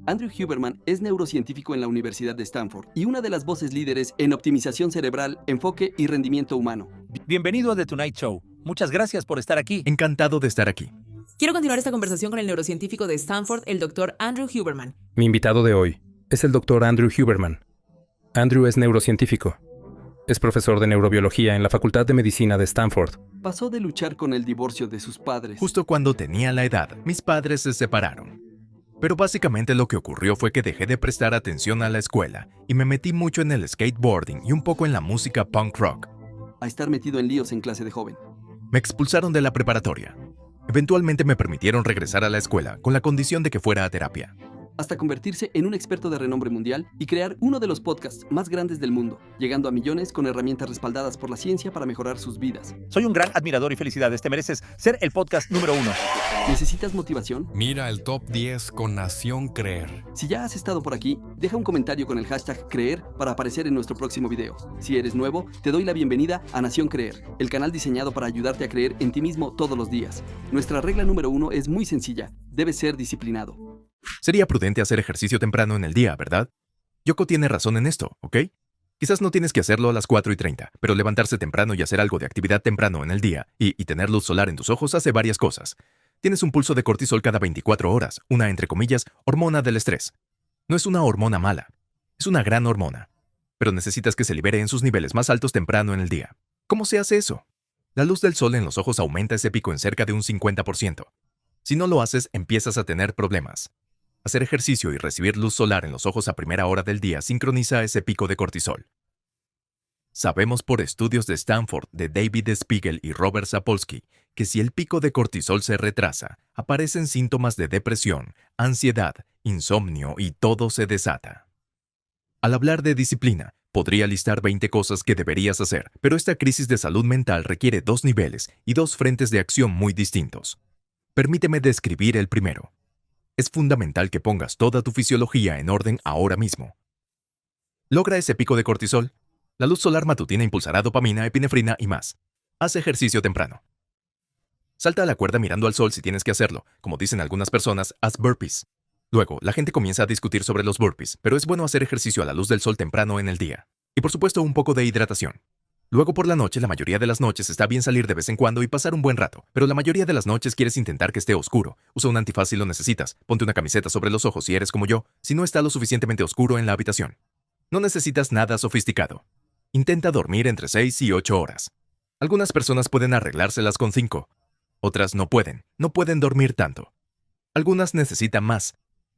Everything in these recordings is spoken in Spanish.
Andrew Huberman es neurocientífico en la Universidad de Stanford y una de las voces líderes en optimización cerebral, enfoque y rendimiento humano. Bienvenido a The Tonight Show. Muchas gracias por estar aquí. Encantado de estar aquí. Quiero continuar esta conversación con el neurocientífico de Stanford, el Dr. Andrew Huberman. Mi invitado de hoy es el Dr. Andrew Huberman. Andrew es neurocientífico. Es profesor de neurobiología en la Facultad de Medicina de Stanford. Pasó de luchar con el divorcio de sus padres. Justo cuando tenía la edad, mis padres se separaron. Pero básicamente lo que ocurrió fue que dejé de prestar atención a la escuela y me metí mucho en el skateboarding y un poco en la música punk rock. A estar metido en líos en clase de joven. Me expulsaron de la preparatoria. Eventualmente me permitieron regresar a la escuela con la condición de que fuera a terapia. Hasta convertirse en un experto de renombre mundial y crear uno de los podcasts más grandes del mundo, llegando a millones con herramientas respaldadas por la ciencia para mejorar sus vidas. Soy un gran admirador y felicidades. Te mereces ser el podcast número 1. ¿Necesitas motivación? Mira el top 10 con Nación Creer. Si ya has estado por aquí, deja un comentario con el hashtag Creer para aparecer en nuestro próximo video. Si eres nuevo, te doy la bienvenida a Nación Creer, el canal diseñado para ayudarte a creer en ti mismo todos los días. Nuestra regla número 1 es muy sencilla: debes ser disciplinado. Sería prudente hacer ejercicio temprano en el día, ¿verdad? Yoko tiene razón en esto, ¿ok? Quizás no tienes que hacerlo a las 4:30, pero levantarse temprano y hacer algo de actividad temprano en el día y tener luz solar en tus ojos hace varias cosas. Tienes un pulso de cortisol cada 24 horas, una, entre comillas, hormona del estrés. No es una hormona mala, es una gran hormona, pero necesitas que se libere en sus niveles más altos temprano en el día. ¿Cómo se hace eso? La luz del sol en los ojos aumenta ese pico en cerca de un 50%. Si no lo haces, empiezas a tener problemas. Hacer ejercicio y recibir luz solar en los ojos a primera hora del día sincroniza ese pico de cortisol. Sabemos por estudios de Stanford de David Spiegel y Robert Sapolsky que si el pico de cortisol se retrasa, aparecen síntomas de depresión, ansiedad, insomnio y todo se desata. Al hablar de disciplina, podría listar 20 cosas que deberías hacer, pero esta crisis de salud mental requiere 2 niveles y 2 frentes de acción muy distintos. Permíteme describir el primero. Es fundamental que pongas toda tu fisiología en orden ahora mismo. Logra ese pico de cortisol. La luz solar matutina impulsará dopamina, epinefrina y más. Haz ejercicio temprano. Salta a la cuerda mirando al sol si tienes que hacerlo. Como dicen algunas personas, haz burpees. Luego, la gente comienza a discutir sobre los burpees, pero es bueno hacer ejercicio a la luz del sol temprano en el día. Y por supuesto, un poco de hidratación. Luego por la noche, la mayoría de las noches está bien salir de vez en cuando y pasar un buen rato, pero la mayoría de las noches quieres intentar que esté oscuro. Usa un antifaz si lo necesitas, ponte una camiseta sobre los ojos si eres como yo, si no está lo suficientemente oscuro en la habitación. No necesitas nada sofisticado. Intenta dormir entre 6 y 8 horas. Algunas personas pueden arreglárselas con 5, otras no pueden dormir tanto. Algunas necesitan más.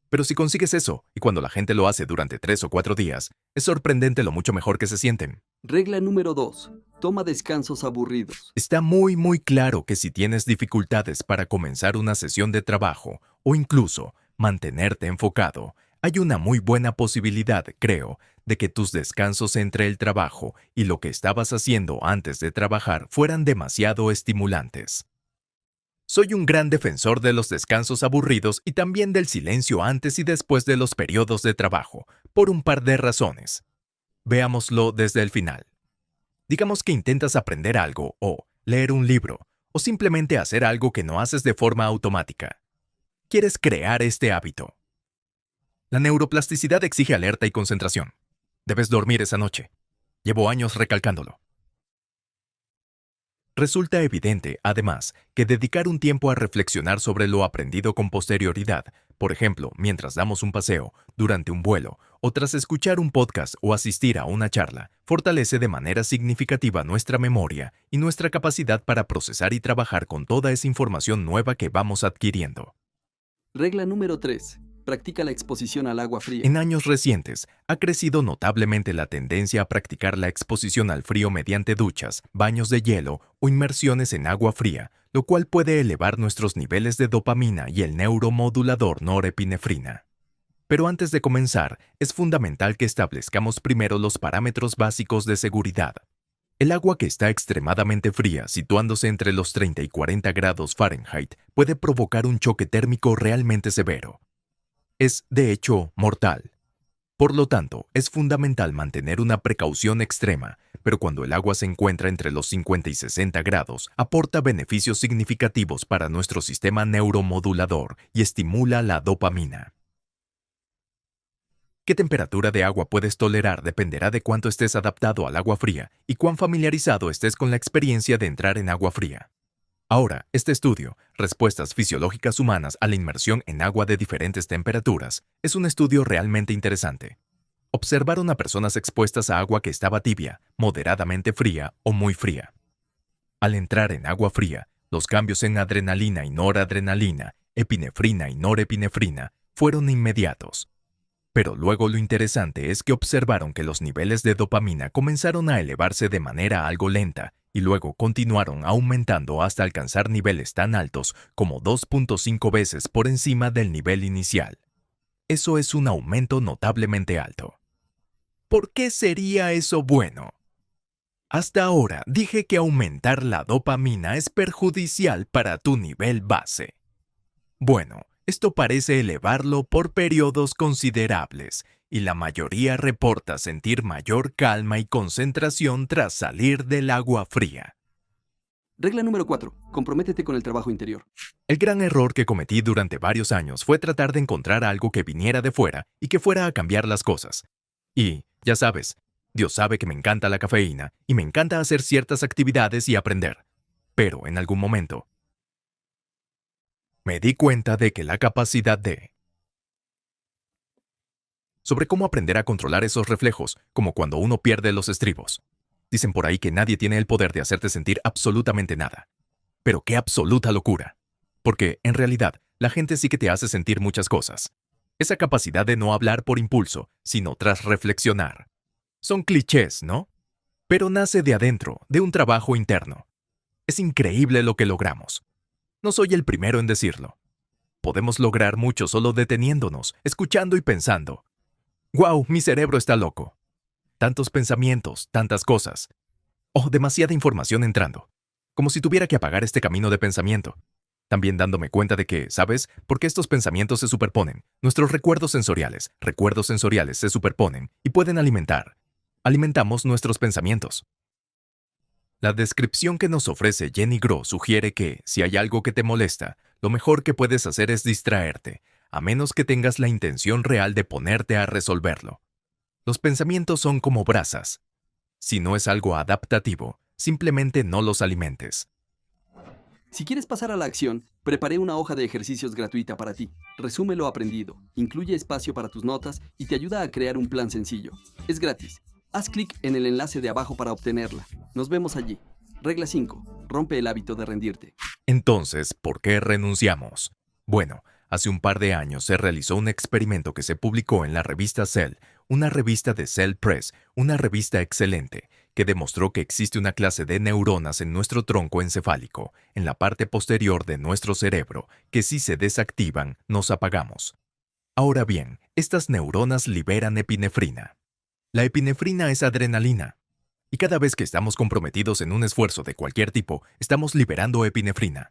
Pero si consigues eso, y cuando la gente lo hace durante 3 o 4 días, es sorprendente lo mucho mejor que se sienten. Regla número 2. Toma descansos aburridos. Está muy claro que si tienes dificultades para comenzar una sesión de trabajo, o incluso mantenerte enfocado, hay una muy buena posibilidad, creo, de que tus descansos entre el trabajo y lo que estabas haciendo antes de trabajar fueran demasiado estimulantes. Soy un gran defensor de los descansos aburridos y también del silencio antes y después de los periodos de trabajo, por un par de razones. Veámoslo desde el final. Digamos que intentas aprender algo, o leer un libro, o simplemente hacer algo que no haces de forma automática. Quieres crear este hábito. La neuroplasticidad exige alerta y concentración. Debes dormir esa noche. Llevo años recalcándolo. Resulta evidente, además, que dedicar un tiempo a reflexionar sobre lo aprendido con posterioridad, por ejemplo, mientras damos un paseo, durante un vuelo, o tras escuchar un podcast o asistir a una charla, fortalece de manera significativa nuestra memoria y nuestra capacidad para procesar y trabajar con toda esa información nueva que vamos adquiriendo. Regla número 3. Practica la exposición al agua fría. En años recientes, ha crecido notablemente la tendencia a practicar la exposición al frío mediante duchas, baños de hielo o inmersiones en agua fría, lo cual puede elevar nuestros niveles de dopamina y el neuromodulador norepinefrina. Pero antes de comenzar, es fundamental que establezcamos primero los parámetros básicos de seguridad. El agua que está extremadamente fría, situándose entre los 30 y 40 grados Fahrenheit, puede provocar un choque térmico realmente severo. Es, de hecho, mortal. Por lo tanto, es fundamental mantener una precaución extrema, pero cuando el agua se encuentra entre los 50 y 60 grados, aporta beneficios significativos para nuestro sistema neuromodulador y estimula la dopamina. ¿Qué temperatura de agua puedes tolerar dependerá de cuánto estés adaptado al agua fría y cuán familiarizado estés con la experiencia de entrar en agua fría? Ahora, este estudio, Respuestas fisiológicas humanas a la inmersión en agua de diferentes temperaturas, es un estudio realmente interesante. Observaron a personas expuestas a agua que estaba tibia, moderadamente fría o muy fría. Al entrar en agua fría, los cambios en adrenalina y noradrenalina, epinefrina y norepinefrina fueron inmediatos. Pero luego lo interesante es que observaron que los niveles de dopamina comenzaron a elevarse de manera algo lenta y luego continuaron aumentando hasta alcanzar niveles tan altos como 2.5 veces por encima del nivel inicial. Eso es un aumento notablemente alto. ¿Por qué sería eso bueno? Hasta ahora dije que aumentar la dopamina es perjudicial para tu nivel base. Bueno, esto parece elevarlo por periodos considerables, y la mayoría reporta sentir mayor calma y concentración tras salir del agua fría. Regla número 4. Comprométete con el trabajo interior. El gran error que cometí durante varios años fue tratar de encontrar algo que viniera de fuera y que fuera a cambiar las cosas. Y, ya sabes, Dios sabe que me encanta la cafeína y me encanta hacer ciertas actividades y aprender. Pero en algún momento, me di cuenta de que la capacidad sobre cómo aprender a controlar esos reflejos, como cuando uno pierde los estribos. Dicen por ahí que nadie tiene el poder de hacerte sentir absolutamente nada. Pero qué absoluta locura. Porque, en realidad, la gente sí que te hace sentir muchas cosas. Esa capacidad de no hablar por impulso, sino tras reflexionar. Son clichés, ¿no? Pero nace de adentro, de un trabajo interno. Es increíble lo que logramos. No soy el primero en decirlo. Podemos lograr mucho solo deteniéndonos, escuchando y pensando. ¡Guau! Mi cerebro está loco. Tantos pensamientos, tantas cosas. Oh, demasiada información entrando. Como si tuviera que apagar este camino de pensamiento. También dándome cuenta de que, ¿sabes? Porque estos pensamientos se superponen. Nuestros recuerdos sensoriales se superponen y pueden alimentar. Alimentamos nuestros pensamientos. La descripción que nos ofrece Jenny Gros sugiere que, si hay algo que te molesta, lo mejor que puedes hacer es distraerte, a menos que tengas la intención real de ponerte a resolverlo. Los pensamientos son como brasas. Si no es algo adaptativo, simplemente no los alimentes. Si quieres pasar a la acción, preparé una hoja de ejercicios gratuita para ti. Resume lo aprendido, incluye espacio para tus notas y te ayuda a crear un plan sencillo. Es gratis. Haz clic en el enlace de abajo para obtenerla. Nos vemos allí. Regla 5. Rompe el hábito de rendirte. Entonces, ¿por qué renunciamos? Bueno, hace un par de años se realizó un experimento que se publicó en la revista Cell, una revista de Cell Press, una revista excelente, que demostró que existe una clase de neuronas en nuestro tronco encefálico, en la parte posterior de nuestro cerebro, que si se desactivan, nos apagamos. Ahora bien, estas neuronas liberan epinefrina. La epinefrina es adrenalina. Y cada vez que estamos comprometidos en un esfuerzo de cualquier tipo, estamos liberando epinefrina.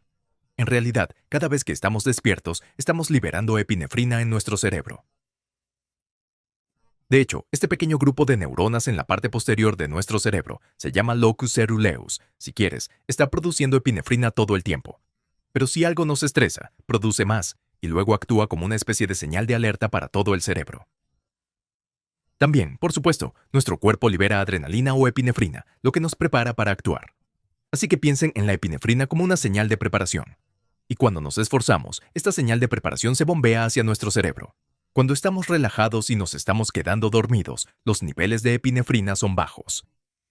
En realidad, cada vez que estamos despiertos, estamos liberando epinefrina en nuestro cerebro. De hecho, este pequeño grupo de neuronas en la parte posterior de nuestro cerebro se llama locus ceruleus. Si quieres, está produciendo epinefrina todo el tiempo. Pero si algo nos estresa, produce más, y luego actúa como una especie de señal de alerta para todo el cerebro. También, por supuesto, nuestro cuerpo libera adrenalina o epinefrina, lo que nos prepara para actuar. Así que piensen en la epinefrina como una señal de preparación. Y cuando nos esforzamos, esta señal de preparación se bombea hacia nuestro cerebro. Cuando estamos relajados y nos estamos quedando dormidos, los niveles de epinefrina son bajos.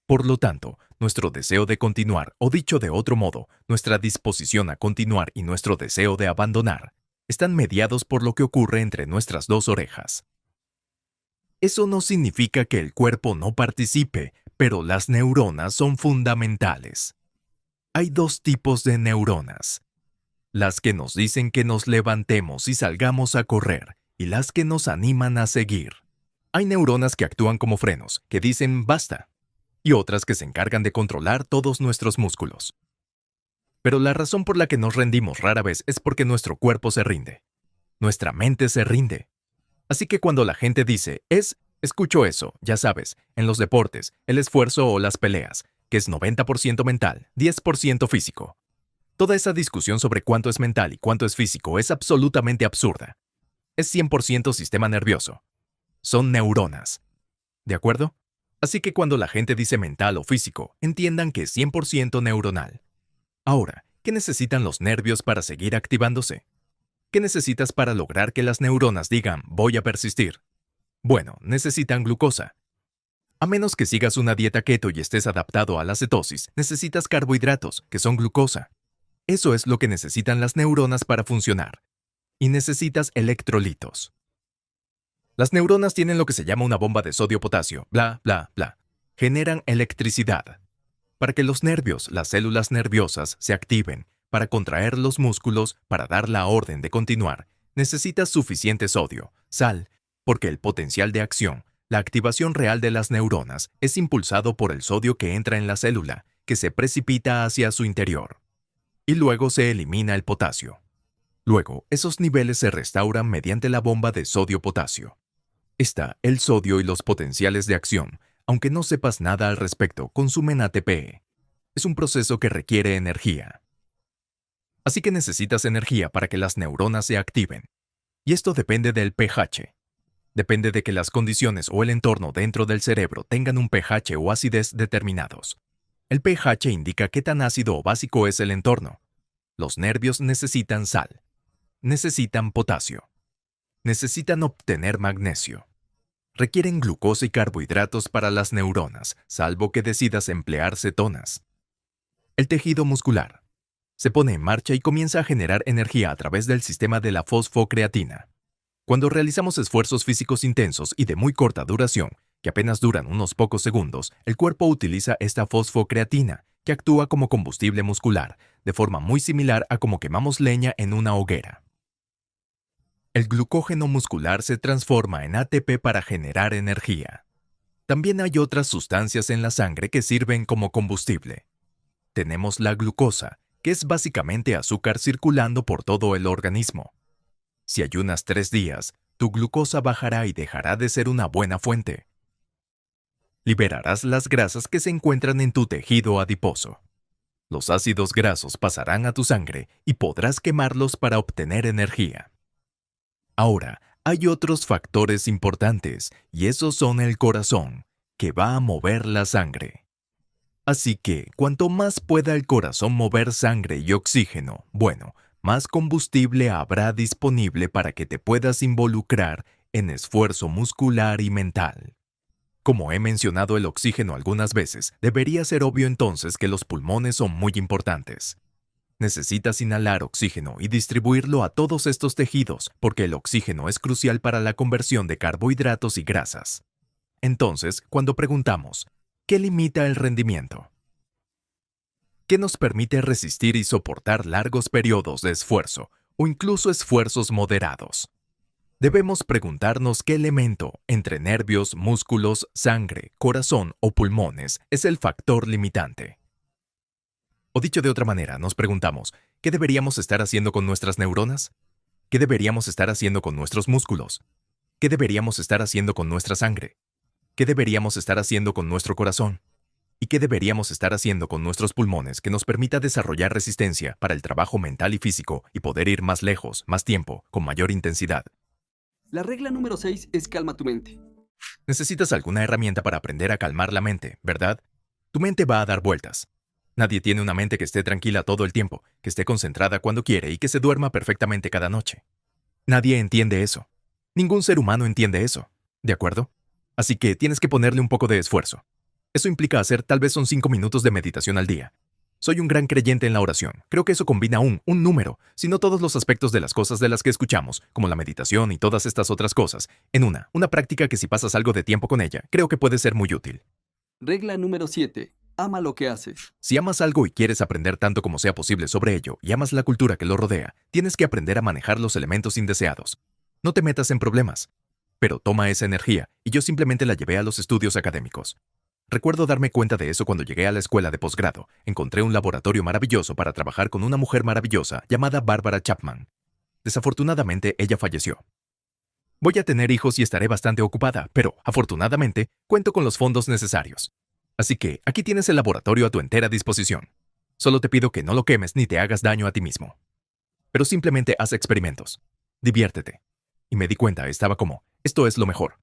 Por lo tanto, nuestro deseo de continuar, o dicho de otro modo, nuestra disposición a continuar y nuestro deseo de abandonar, están mediados por lo que ocurre entre nuestras dos orejas. Eso no significa que el cuerpo no participe, pero las neuronas son fundamentales. Hay dos tipos de neuronas. Las que nos dicen que nos levantemos y salgamos a correr, y las que nos animan a seguir. Hay neuronas que actúan como frenos, que dicen basta, y otras que se encargan de controlar todos nuestros músculos. Pero la razón por la que nos rendimos rara vez es porque nuestro cuerpo se rinde. Nuestra mente se rinde. Así que cuando la gente dice escucho eso, ya sabes, en los deportes, el esfuerzo o las peleas, que es 90% mental, 10% físico. Toda esa discusión sobre cuánto es mental y cuánto es físico es absolutamente absurda. Es 100% sistema nervioso. son neuronas. ¿De acuerdo? Así que cuando la gente dice mental o físico, entiendan que es 100% neuronal. Ahora, ¿qué necesitan los nervios para seguir activándose? ¿Qué necesitas para lograr que las neuronas digan voy a persistir? Bueno, necesitan glucosa. A menos que sigas una dieta keto y estés adaptado a la cetosis, necesitas carbohidratos, que son glucosa. Eso es lo que necesitan las neuronas para funcionar. Y necesitas electrolitos. Las neuronas tienen lo que se llama una bomba de sodio-potasio, bla, bla, bla. Generan electricidad. Para que los nervios, las células nerviosas, se activen, para contraer los músculos, para dar la orden de continuar, necesitas suficiente sodio, sal, porque el potencial de acción, la activación real de las neuronas, es impulsado por el sodio que entra en la célula, que se precipita hacia su interior. Y luego se elimina el potasio. Luego, esos niveles se restauran mediante la bomba de sodio-potasio. Está el sodio y los potenciales de acción, aunque no sepas nada al respecto, consumen ATP. Es un proceso que requiere energía. Así que necesitas energía para que las neuronas se activen. Y esto depende del pH. Depende de que las condiciones o el entorno dentro del cerebro tengan un pH o acidez determinados. El pH indica qué tan ácido o básico es el entorno. Los nervios necesitan sal. Necesitan potasio. Necesitan obtener magnesio. Requieren glucosa y carbohidratos para las neuronas, salvo que decidas emplear cetonas. El tejido muscular se pone en marcha y comienza a generar energía a través del sistema de la fosfocreatina. Cuando realizamos esfuerzos físicos intensos y de muy corta duración, que apenas duran unos pocos segundos, el cuerpo utiliza esta fosfocreatina, que actúa como combustible muscular, de forma muy similar a como quemamos leña en una hoguera. El glucógeno muscular se transforma en ATP para generar energía. También hay otras sustancias en la sangre que sirven como combustible. Tenemos la glucosa, que es básicamente azúcar circulando por todo el organismo. Si ayunas 3 días, tu glucosa bajará y dejará de ser una buena fuente. Liberarás las grasas que se encuentran en tu tejido adiposo. Los ácidos grasos pasarán a tu sangre y podrás quemarlos para obtener energía. Ahora, hay otros factores importantes, y esos son el corazón, que va a mover la sangre. Así que, cuanto más pueda el corazón mover sangre y oxígeno, bueno, más combustible habrá disponible para que te puedas involucrar en esfuerzo muscular y mental. Como he mencionado el oxígeno algunas veces, debería ser obvio entonces que los pulmones son muy importantes. Necesitas inhalar oxígeno y distribuirlo a todos estos tejidos, porque el oxígeno es crucial para la conversión de carbohidratos y grasas. Entonces, cuando preguntamos, ¿qué limita el rendimiento? ¿Qué nos permite resistir y soportar largos periodos de esfuerzo, o incluso esfuerzos moderados? Debemos preguntarnos qué elemento, entre nervios, músculos, sangre, corazón o pulmones, es el factor limitante. O dicho de otra manera, nos preguntamos, ¿qué deberíamos estar haciendo con nuestras neuronas? ¿Qué deberíamos estar haciendo con nuestros músculos? ¿Qué deberíamos estar haciendo con nuestra sangre? ¿Qué deberíamos estar haciendo con nuestro corazón? ¿Y qué deberíamos estar haciendo con nuestros pulmones que nos permita desarrollar resistencia para el trabajo mental y físico y poder ir más lejos, más tiempo, con mayor intensidad? La regla número 6 es calma tu mente. Necesitas alguna herramienta para aprender a calmar la mente, ¿verdad? Tu mente va a dar vueltas. Nadie tiene una mente que esté tranquila todo el tiempo, que esté concentrada cuando quiere y que se duerma perfectamente cada noche. Nadie entiende eso. Ningún ser humano entiende eso, ¿de acuerdo? Así que tienes que ponerle un poco de esfuerzo. Eso implica hacer tal vez son 5 minutos de meditación al día. Soy un gran creyente en la oración. Creo que eso combina un número, sino todos los aspectos de las cosas de las que escuchamos, como la meditación y todas estas otras cosas, en una práctica que si pasas algo de tiempo con ella, creo que puede ser muy útil. Regla número 7. Ama lo que haces. Si amas algo y quieres aprender tanto como sea posible sobre ello, y amas la cultura que lo rodea, tienes que aprender a manejar los elementos indeseados. No te metas en problemas. Pero toma esa energía, y yo simplemente la llevé a los estudios académicos. Recuerdo darme cuenta de eso cuando llegué a la escuela de posgrado. Encontré un laboratorio maravilloso para trabajar con una mujer maravillosa llamada Barbara Chapman. Desafortunadamente, ella falleció. Voy a tener hijos y estaré bastante ocupada, pero, afortunadamente, cuento con los fondos necesarios. Así que, aquí tienes el laboratorio a tu entera disposición. Solo te pido que no lo quemes ni te hagas daño a ti mismo. Pero simplemente haz experimentos. Diviértete. Y me di cuenta, estaba como, esto es lo mejor.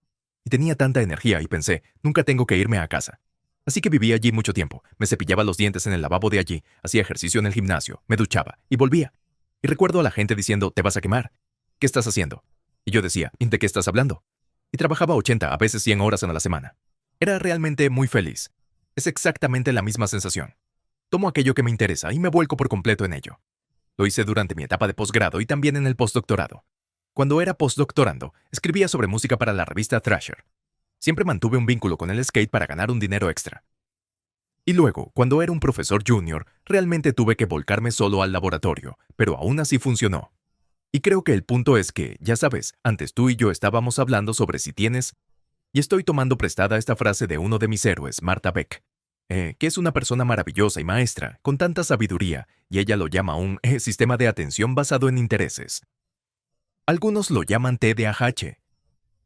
y tenía tanta energía y pensé, nunca tengo que irme a casa. Así que viví allí mucho tiempo. Me cepillaba los dientes en el lavabo de allí, hacía ejercicio en el gimnasio, me duchaba y volvía. Y recuerdo a la gente diciendo, te vas a quemar. ¿Qué estás haciendo? Y yo decía, ¿de qué estás hablando? Y trabajaba 80, a veces 100 horas a la semana. Era realmente muy feliz. Es exactamente la misma sensación. Tomo aquello que me interesa y me vuelco por completo en ello. Lo hice durante mi etapa de posgrado y también en el postdoctorado. Cuando era postdoctorando, escribía sobre música para la revista Thrasher. Siempre mantuve un vínculo con el skate para ganar un dinero extra. Y luego, cuando era un profesor junior, realmente tuve que volcarme solo al laboratorio, pero aún así funcionó. Y creo que el punto es que, ya sabes, antes tú y yo estábamos hablando sobre si tienes... Y estoy tomando prestada esta frase de uno de mis héroes, Marta Beck, que es una persona maravillosa y maestra, con tanta sabiduría, y ella lo llama un sistema de atención basado en intereses. Algunos lo llaman TDAH.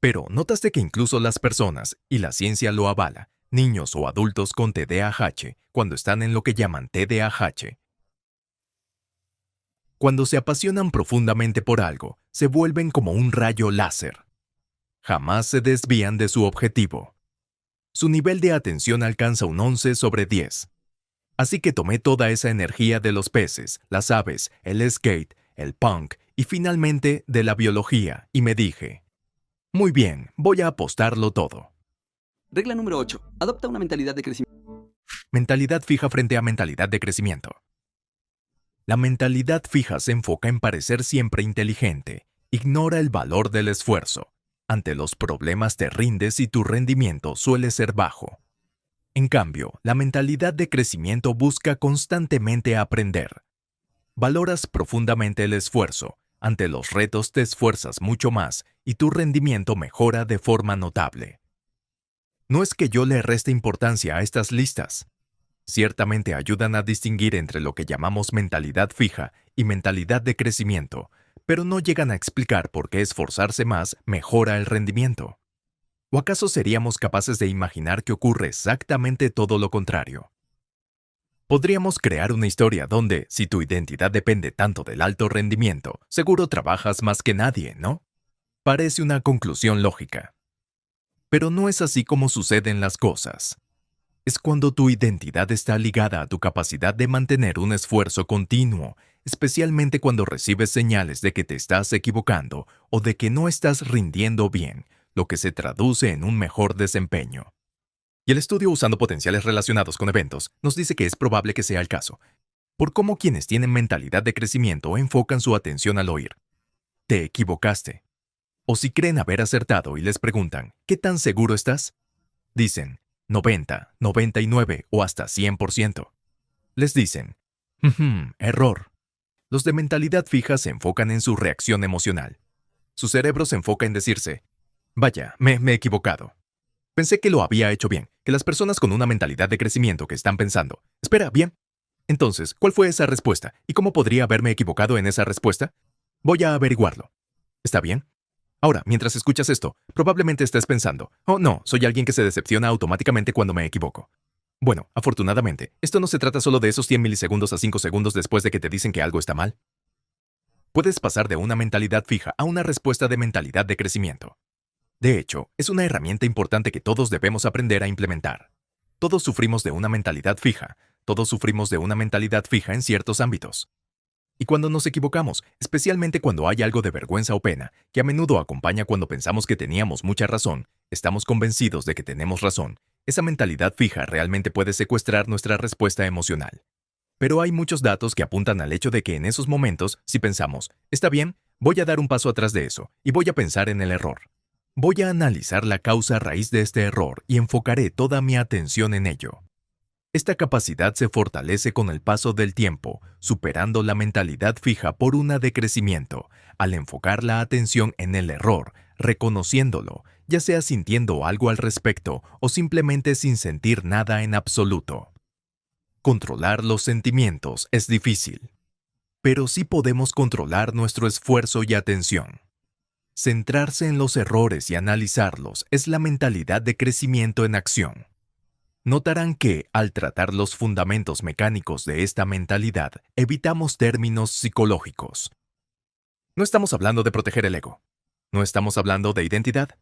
Pero ¿notaste que incluso las personas, y la ciencia lo avala, niños o adultos con TDAH, cuando están en lo que llaman TDAH, cuando se apasionan profundamente por algo, se vuelven como un rayo láser? Jamás se desvían de su objetivo. Su nivel de atención alcanza un 11 sobre 10. Así que tomé toda esa energía de los peces, las aves, el skate, el punk y finalmente de la biología y me dije, muy bien, voy a apostarlo todo. Regla número 8. Adopta una mentalidad de crecimiento. Mentalidad fija frente a mentalidad de crecimiento. La mentalidad fija se enfoca en parecer siempre inteligente, ignora el valor del esfuerzo. Ante los problemas te rindes y tu rendimiento suele ser bajo. En cambio, la mentalidad de crecimiento busca constantemente aprender. Valoras profundamente el esfuerzo. Ante los retos te esfuerzas mucho más y tu rendimiento mejora de forma notable. No es que yo le reste importancia a estas listas. Ciertamente ayudan a distinguir entre lo que llamamos mentalidad fija y mentalidad de crecimiento, pero no llegan a explicar por qué esforzarse más mejora el rendimiento. ¿O acaso seríamos capaces de imaginar que ocurre exactamente todo lo contrario? Podríamos crear una historia donde, si tu identidad depende tanto del alto rendimiento, seguro trabajas más que nadie, ¿no? Parece una conclusión lógica. Pero no es así como suceden las cosas. Es cuando tu identidad está ligada a tu capacidad de mantener un esfuerzo continuo, especialmente cuando recibes señales de que te estás equivocando o de que no estás rindiendo bien, lo que se traduce en un mejor desempeño. Y el estudio usando potenciales relacionados con eventos nos dice que es probable que sea el caso, por cómo quienes tienen mentalidad de crecimiento enfocan su atención al oír. Te equivocaste. O si creen haber acertado y les preguntan, ¿qué tan seguro estás? Dicen, 90, 99 o hasta 100%. Les dicen, error. Los de mentalidad fija se enfocan en su reacción emocional. Su cerebro se enfoca en decirse, vaya, me he equivocado. Pensé que lo había hecho bien, que las personas con una mentalidad de crecimiento que están pensando, espera, bien. Entonces, ¿cuál fue esa respuesta? ¿Y cómo podría haberme equivocado en esa respuesta? Voy a averiguarlo. ¿Está bien? Ahora, mientras escuchas esto, probablemente estés pensando, oh no, soy alguien que se decepciona automáticamente cuando me equivoco. Bueno, afortunadamente, esto no se trata solo de esos 100 milisegundos a 5 segundos después de que te dicen que algo está mal. Puedes pasar de una mentalidad fija a una respuesta de mentalidad de crecimiento. De hecho, es una herramienta importante que todos debemos aprender a implementar. Todos sufrimos de una mentalidad fija, todos sufrimos de una mentalidad fija en ciertos ámbitos. Y cuando nos equivocamos, especialmente cuando hay algo de vergüenza o pena, que a menudo acompaña cuando pensamos que teníamos mucha razón, estamos convencidos de que tenemos razón, esa mentalidad fija realmente puede secuestrar nuestra respuesta emocional. Pero hay muchos datos que apuntan al hecho de que en esos momentos, si pensamos, está bien, voy a dar un paso atrás de eso y voy a pensar en el error. Voy a analizar la causa raíz de este error y enfocaré toda mi atención en ello. Esta capacidad se fortalece con el paso del tiempo, superando la mentalidad fija por una de crecimiento, al enfocar la atención en el error, reconociéndolo, ya sea sintiendo algo al respecto o simplemente sin sentir nada en absoluto. Controlar los sentimientos es difícil, pero sí podemos controlar nuestro esfuerzo y atención. Centrarse en los errores y analizarlos es la mentalidad de crecimiento en acción. Notarán que, al tratar los fundamentos mecánicos de esta mentalidad, evitamos términos psicológicos. No estamos hablando de proteger el ego. No estamos hablando de identidad.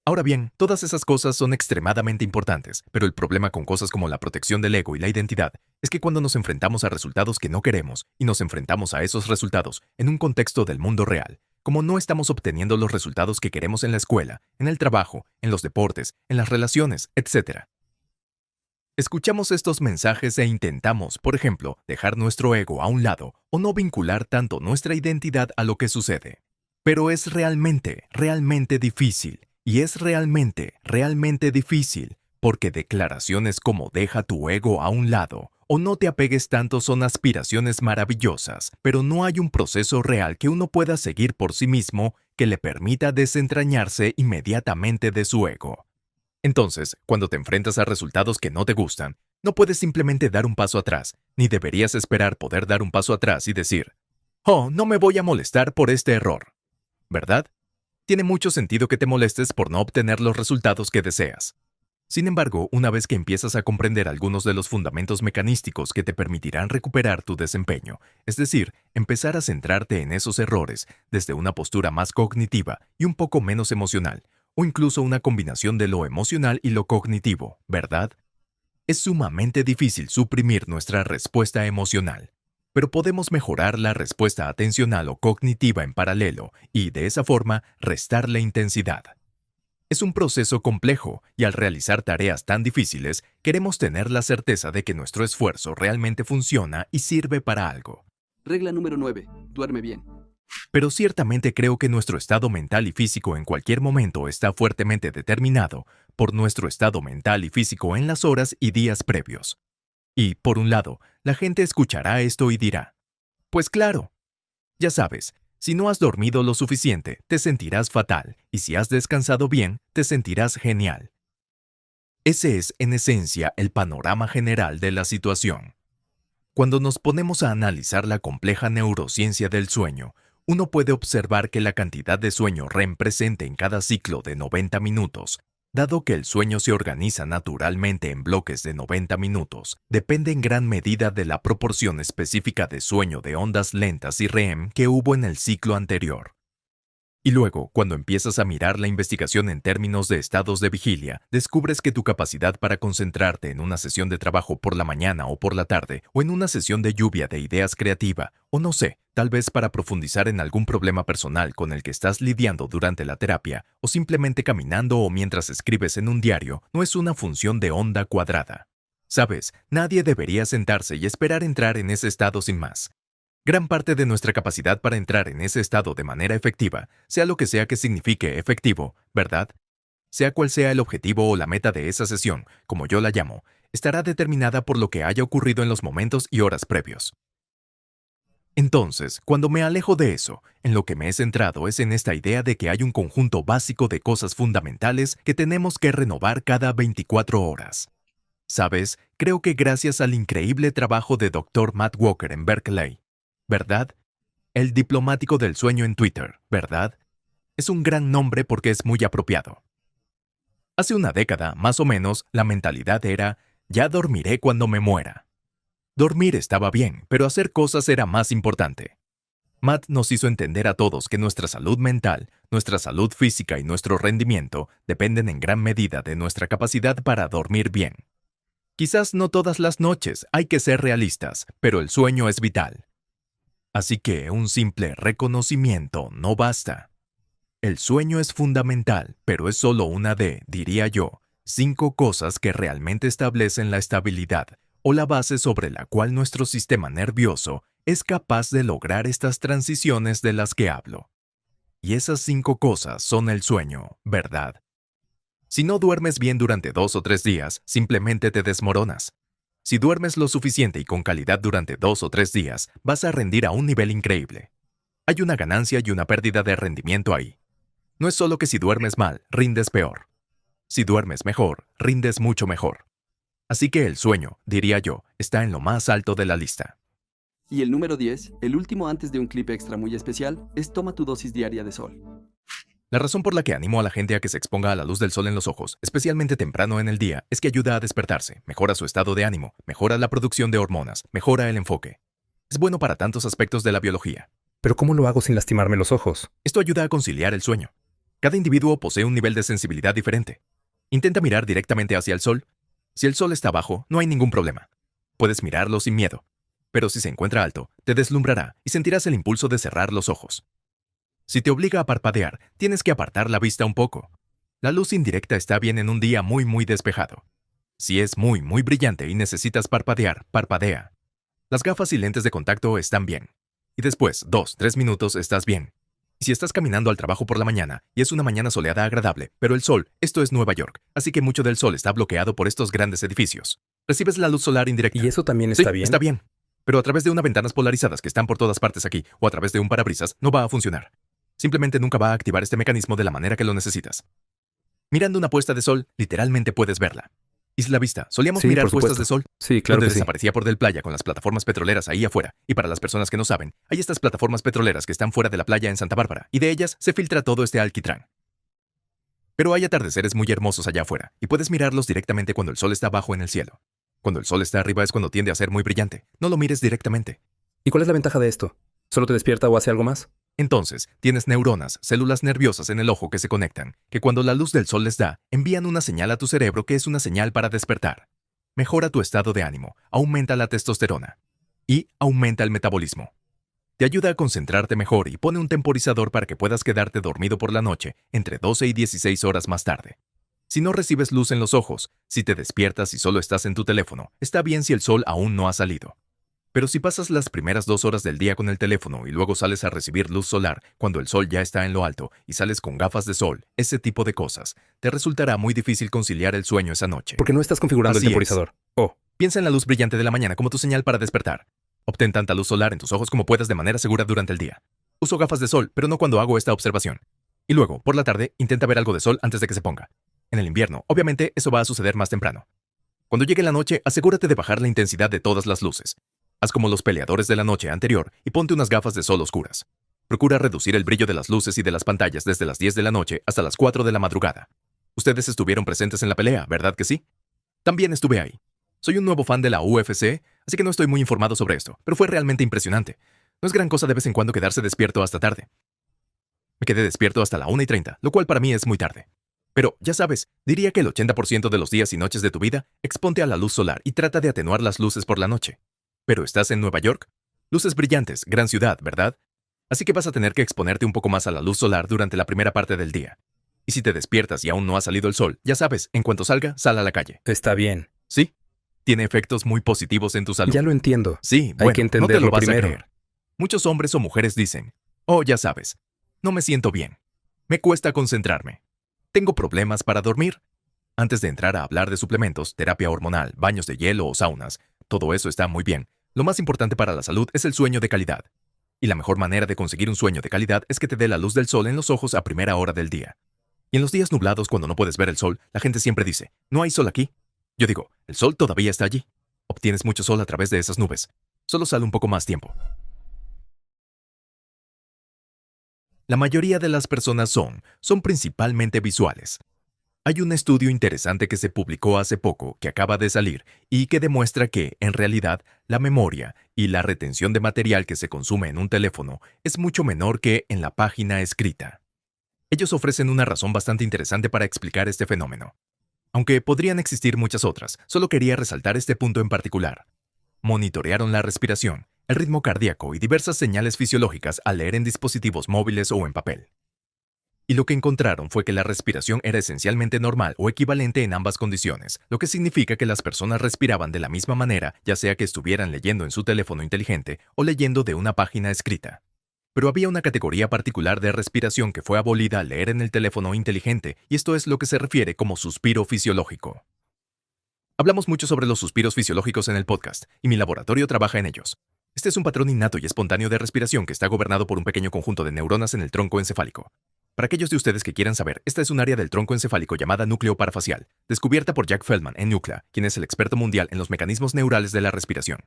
Ahora bien, todas esas cosas son extremadamente importantes, pero el problema con cosas como la protección del ego y la identidad es que cuando nos enfrentamos a resultados que no queremos y nos enfrentamos a esos resultados en un contexto del mundo real, como no estamos obteniendo los resultados que queremos en la escuela, en el trabajo, en los deportes, en las relaciones, etc. Escuchamos estos mensajes e intentamos, por ejemplo, dejar nuestro ego a un lado o no vincular tanto nuestra identidad a lo que sucede. Pero es realmente difícil. Y es realmente difícil, porque declaraciones como deja tu ego a un lado o no te apegues tanto son aspiraciones maravillosas, pero no hay un proceso real que uno pueda seguir por sí mismo que le permita desentrañarse inmediatamente de su ego. Entonces, cuando te enfrentas a resultados que no te gustan, no puedes simplemente dar un paso atrás, ni deberías esperar poder dar un paso atrás y decir, «Oh, no me voy a molestar por este error», ¿verdad? Tiene mucho sentido que te molestes por no obtener los resultados que deseas. Sin embargo, una vez que empiezas a comprender algunos de los fundamentos mecanísticos que te permitirán recuperar tu desempeño, es decir, empezar a centrarte en esos errores desde una postura más cognitiva y un poco menos emocional, o incluso una combinación de lo emocional y lo cognitivo, ¿verdad? Es sumamente difícil suprimir nuestra respuesta emocional, pero podemos mejorar la respuesta atencional o cognitiva en paralelo y, de esa forma, restarle intensidad. Es un proceso complejo y al realizar tareas tan difíciles, queremos tener la certeza de que nuestro esfuerzo realmente funciona y sirve para algo. Regla número 9. Duerme bien. Pero ciertamente creo que nuestro estado mental y físico en cualquier momento está fuertemente determinado por nuestro estado mental y físico en las horas y días previos. Y, por un lado, la gente escuchará esto y dirá, pues claro, ya sabes, si no has dormido lo suficiente, te sentirás fatal, y si has descansado bien, te sentirás genial. Ese es, en esencia, el panorama general de la situación. Cuando nos ponemos a analizar la compleja neurociencia del sueño, uno puede observar que la cantidad de sueño REM presente en cada ciclo de 90 minutos, dado que el sueño se organiza naturalmente en bloques de 90 minutos, depende en gran medida de la proporción específica de sueño de ondas lentas y REM que hubo en el ciclo anterior. Y luego, cuando empiezas a mirar la investigación en términos de estados de vigilia, descubres que tu capacidad para concentrarte en una sesión de trabajo por la mañana o por la tarde, o en una sesión de lluvia de ideas creativa, o no sé, tal vez para profundizar en algún problema personal con el que estás lidiando durante la terapia, o simplemente caminando o mientras escribes en un diario, no es una función de onda cuadrada. Sabes, nadie debería sentarse y esperar entrar en ese estado sin más. Gran parte de nuestra capacidad para entrar en ese estado de manera efectiva, sea lo que sea que signifique efectivo, ¿verdad? Sea cual sea el objetivo o la meta de esa sesión, como yo la llamo, estará determinada por lo que haya ocurrido en los momentos y horas previos. Entonces, cuando me alejo de eso, en lo que me he centrado es en esta idea de que hay un conjunto básico de cosas fundamentales que tenemos que renovar cada 24 horas. ¿Sabes? Creo que gracias al increíble trabajo de Dr. Matt Walker en Berkeley, ¿verdad? El diplomático del sueño en Twitter, ¿verdad? Es un gran nombre porque es muy apropiado. Hace una década, más o menos, la mentalidad era, ya dormiré cuando me muera. Dormir estaba bien, pero hacer cosas era más importante. Matt nos hizo entender a todos que nuestra salud mental, nuestra salud física y nuestro rendimiento dependen en gran medida de nuestra capacidad para dormir bien. Quizás no todas las noches, hay que ser realistas, pero el sueño es vital. Así que un simple reconocimiento no basta. El sueño es fundamental, pero es solo una de, diría yo, 5 cosas que realmente establecen la estabilidad o la base sobre la cual nuestro sistema nervioso es capaz de lograr estas transiciones de las que hablo. Y esas 5 cosas son el sueño, ¿verdad? Si no duermes bien durante 2 o 3 días, simplemente te desmoronas. Si duermes lo suficiente y con calidad durante 2 o 3 días, vas a rendir a un nivel increíble. Hay una ganancia y una pérdida de rendimiento ahí. No es solo que si duermes mal, rindes peor. Si duermes mejor, rindes mucho mejor. Así que el sueño, diría yo, está en lo más alto de la lista. Y el número 10, el último antes de un clip extra muy especial, es toma tu dosis diaria de sol. La razón por la que animo a la gente a que se exponga a la luz del sol en los ojos, especialmente temprano en el día, es que ayuda a despertarse, mejora su estado de ánimo, mejora la producción de hormonas, mejora el enfoque. Es bueno para tantos aspectos de la biología. ¿Pero cómo lo hago sin lastimarme los ojos? Esto ayuda a conciliar el sueño. Cada individuo posee un nivel de sensibilidad diferente. Intenta mirar directamente hacia el sol. Si el sol está bajo, no hay ningún problema. Puedes mirarlo sin miedo. Pero si se encuentra alto, te deslumbrará y sentirás el impulso de cerrar los ojos. Si te obliga a parpadear, tienes que apartar la vista un poco. La luz indirecta está bien en un día muy despejado. Si es muy brillante y necesitas parpadear, parpadea. Las gafas y lentes de contacto están bien. Y después, 2-3 minutos estás bien. Y si estás caminando al trabajo por la mañana y es una mañana soleada agradable, pero el sol, esto es Nueva York, así que mucho del sol está bloqueado por estos grandes edificios. Recibes la luz solar indirecta. ¿Y eso también está Sí, bien? está bien. Pero a través de unas ventanas polarizadas que están por todas partes aquí, o a través de un parabrisas, no va a funcionar. Simplemente nunca va a activar este mecanismo de la manera que lo necesitas. Mirando una puesta de sol, literalmente puedes verla. Isla Vista, solíamos Sí, mirar por puestas supuesto. de sol, Sí, claro donde que sí. desaparecía por del playa con las plataformas petroleras ahí afuera. Y para las personas que no saben, hay estas plataformas petroleras que están fuera de la playa en Santa Bárbara, y de ellas se filtra todo este alquitrán. Pero hay atardeceres muy hermosos allá afuera, y puedes mirarlos directamente cuando el sol está bajo en el cielo. Cuando el sol está arriba es cuando tiende a ser muy brillante. No lo mires directamente. ¿Y cuál es la ventaja de esto? ¿Solo te despierta o hace algo más? Entonces, tienes neuronas, células nerviosas en el ojo que se conectan, que cuando la luz del sol les da, envían una señal a tu cerebro que es una señal para despertar. Mejora tu estado de ánimo, aumenta la testosterona y aumenta el metabolismo. Te ayuda a concentrarte mejor y pone un temporizador para que puedas quedarte dormido por la noche entre 12 y 16 horas más tarde. Si no recibes luz en los ojos, si te despiertas y solo estás en tu teléfono, está bien si el sol aún no ha salido. Pero si pasas las primeras 2 horas del día con el teléfono y luego sales a recibir luz solar cuando el sol ya está en lo alto y sales con gafas de sol, ese tipo de cosas, te resultará muy difícil conciliar el sueño esa noche. Porque no estás configurando Así el temporizador. Oh, Piensa en la luz brillante de la mañana como tu señal para despertar. Obtén tanta luz solar en tus ojos como puedas de manera segura durante el día. Uso gafas de sol, pero no cuando hago esta observación. Y luego, por la tarde, intenta ver algo de sol antes de que se ponga. En el invierno, obviamente, eso va a suceder más temprano. Cuando llegue la noche, asegúrate de bajar la intensidad de todas las luces. Haz como los peleadores de la noche anterior y ponte unas gafas de sol oscuras. Procura reducir el brillo de las luces y de las pantallas desde las 10 de la noche hasta las 4 de la madrugada. Ustedes estuvieron presentes en la pelea, ¿verdad que sí? También estuve ahí. Soy un nuevo fan de la UFC, así que no estoy muy informado sobre esto, pero fue realmente impresionante. No es gran cosa de vez en cuando quedarse despierto hasta tarde. Me quedé despierto hasta la 1:30, lo cual para mí es muy tarde. Pero, ya sabes, diría que el 80% de los días y noches de tu vida, exponte a la luz solar y trata de atenuar las luces por la noche. Pero estás en Nueva York. Luces brillantes, gran ciudad, ¿verdad? Así que vas a tener que exponerte un poco más a la luz solar durante la primera parte del día. Y si te despiertas y aún no ha salido el sol, ya sabes, en cuanto salga, sal a la calle. está bien. ¿Sí? Tiene efectos muy positivos en tu salud. Ya lo entiendo. Sí, Hay bueno, que no te entenderlo lo vas primero. a creer. Muchos hombres o mujeres dicen, oh, ya sabes, no me siento bien. Me cuesta concentrarme. Tengo problemas para dormir. Antes de entrar a hablar de suplementos, terapia hormonal, baños de hielo o saunas, todo eso está muy bien. Lo más importante para la salud es el sueño de calidad. Y la mejor manera de conseguir un sueño de calidad es que te dé la luz del sol en los ojos a primera hora del día. Y en los días nublados, cuando no puedes ver el sol, la gente siempre dice, ¿no hay sol aquí? Yo digo, el sol todavía está allí. Obtienes mucho sol a través de esas nubes. Solo sale un poco más tiempo. La mayoría de las personas son principalmente visuales. Hay un estudio interesante que se publicó hace poco, que acaba de salir, y que demuestra que, en realidad, la memoria y la retención de material que se consume en un teléfono es mucho menor que en la página escrita. Ellos ofrecen una razón bastante interesante para explicar este fenómeno. Aunque podrían existir muchas otras, solo quería resaltar este punto en particular. Monitorearon la respiración, el ritmo cardíaco y diversas señales fisiológicas al leer en dispositivos móviles o en papel. Y lo que encontraron fue que la respiración era esencialmente normal o equivalente en ambas condiciones, lo que significa que las personas respiraban de la misma manera, ya sea que estuvieran leyendo en su teléfono inteligente o leyendo de una página escrita. Pero había una categoría particular de respiración que fue abolida al leer en el teléfono inteligente, y esto es lo que se refiere como suspiro fisiológico. Hablamos mucho sobre los suspiros fisiológicos en el podcast, y mi laboratorio trabaja en ellos. Este es un patrón innato y espontáneo de respiración que está gobernado por un pequeño conjunto de neuronas en el tronco encefálico. Para aquellos de ustedes que quieran saber, esta es un área del tronco encefálico llamada núcleo parafacial, descubierta por Jack Feldman en NUCLA, quien es el experto mundial en los mecanismos neurales de la respiración.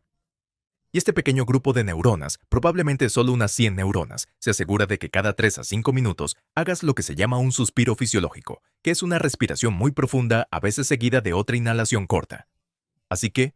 Y este pequeño grupo de neuronas, probablemente solo unas 100 neuronas, se asegura de que cada 3 a 5 minutos hagas lo que se llama un suspiro fisiológico, que es una respiración muy profunda, a veces seguida de otra inhalación corta. Así que...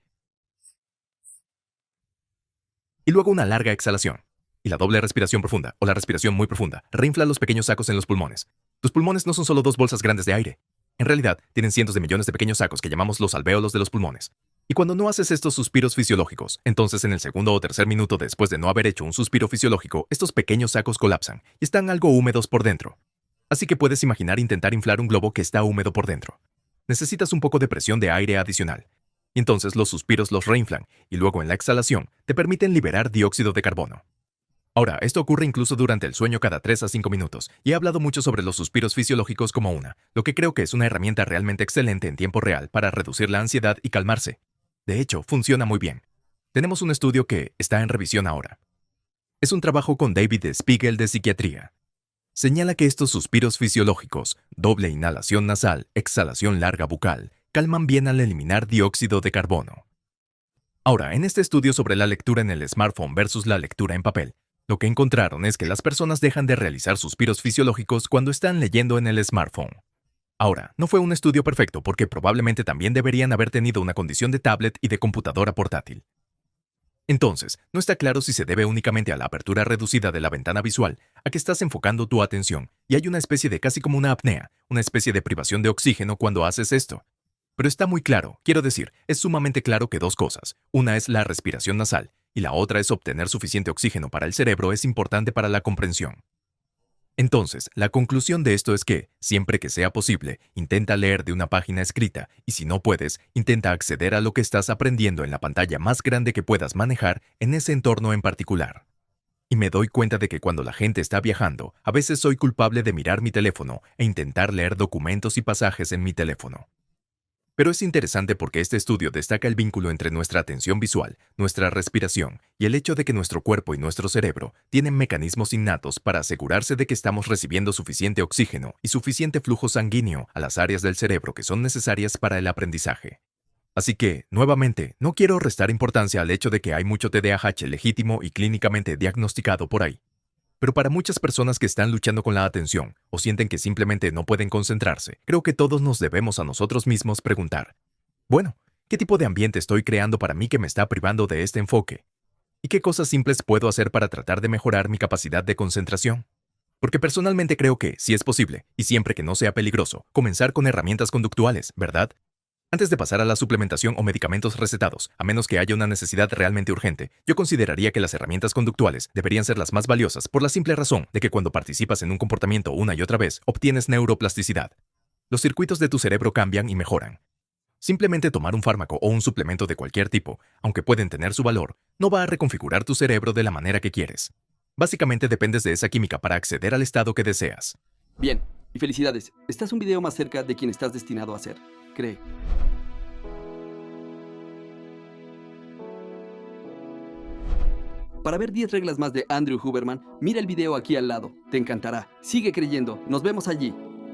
Y luego una larga exhalación. Y la doble respiración profunda, o la respiración muy profunda, reinfla los pequeños sacos en los pulmones. Tus pulmones no son solo dos bolsas grandes de aire. En realidad, tienen cientos de millones de pequeños sacos que llamamos los alvéolos de los pulmones. Y cuando no haces estos suspiros fisiológicos, entonces en el segundo o tercer minuto después de no haber hecho un suspiro fisiológico, estos pequeños sacos colapsan y están algo húmedos por dentro. Así que puedes imaginar intentar inflar un globo que está húmedo por dentro. Necesitas un poco de presión de aire adicional. Y entonces los suspiros los reinflan y luego en la exhalación te permiten liberar dióxido de carbono. Ahora, esto ocurre incluso durante el sueño cada 3 a 5 minutos, y he hablado mucho sobre los suspiros fisiológicos como lo que creo que es una herramienta realmente excelente en tiempo real para reducir la ansiedad y calmarse. De hecho, funciona muy bien. Tenemos un estudio que está en revisión ahora. Es un trabajo con David Spiegel de psiquiatría. Señala que estos suspiros fisiológicos, doble inhalación nasal, exhalación larga bucal, calman bien al eliminar dióxido de carbono. Ahora, en este estudio sobre la lectura en el smartphone versus la lectura en papel, lo que encontraron es que las personas dejan de realizar suspiros fisiológicos cuando están leyendo en el smartphone. Ahora, no fue un estudio perfecto porque probablemente también deberían haber tenido una condición de tablet y de computadora portátil. Entonces, no está claro si se debe únicamente a la apertura reducida de la ventana visual, a que estás enfocando tu atención, y hay una especie de casi como una apnea, una especie de privación de oxígeno cuando haces esto. Pero está muy claro, quiero decir, es sumamente claro que dos cosas. Una es la respiración nasal, y la otra es obtener suficiente oxígeno para el cerebro es importante para la comprensión. Entonces, la conclusión de esto es que, siempre que sea posible, intenta leer de una página escrita y si no puedes, intenta acceder a lo que estás aprendiendo en la pantalla más grande que puedas manejar en ese entorno en particular. Y me doy cuenta de que cuando la gente está viajando, a veces soy culpable de mirar mi teléfono e intentar leer documentos y pasajes en mi teléfono. Pero es interesante porque este estudio destaca el vínculo entre nuestra atención visual, nuestra respiración y el hecho de que nuestro cuerpo y nuestro cerebro tienen mecanismos innatos para asegurarse de que estamos recibiendo suficiente oxígeno y suficiente flujo sanguíneo a las áreas del cerebro que son necesarias para el aprendizaje. Así que, nuevamente, no quiero restar importancia al hecho de que hay mucho TDAH legítimo y clínicamente diagnosticado por ahí. Pero para muchas personas que están luchando con la atención o sienten que simplemente no pueden concentrarse, creo que todos nos debemos a nosotros mismos preguntar, bueno, ¿qué tipo de ambiente estoy creando para mí que me está privando de este enfoque? ¿Y qué cosas simples puedo hacer para tratar de mejorar mi capacidad de concentración? Porque personalmente creo que, si es posible, y siempre que no sea peligroso, comenzar con herramientas conductuales, ¿verdad? Antes de pasar a la suplementación o medicamentos recetados, a menos que haya una necesidad realmente urgente, yo consideraría que las herramientas conductuales deberían ser las más valiosas por la simple razón de que cuando participas en un comportamiento una y otra vez, obtienes neuroplasticidad. Los circuitos de tu cerebro cambian y mejoran. Simplemente tomar un fármaco o un suplemento de cualquier tipo, aunque pueden tener su valor, no va a reconfigurar tu cerebro de la manera que quieres. Básicamente dependes de esa química para acceder al estado que deseas. Bien, y felicidades. Estás un video más cerca de quien estás destinado a ser. Cree. Para ver 10 reglas más de Andrew Huberman, mira el video aquí al lado. Te encantará. Sigue creyendo. Nos vemos allí.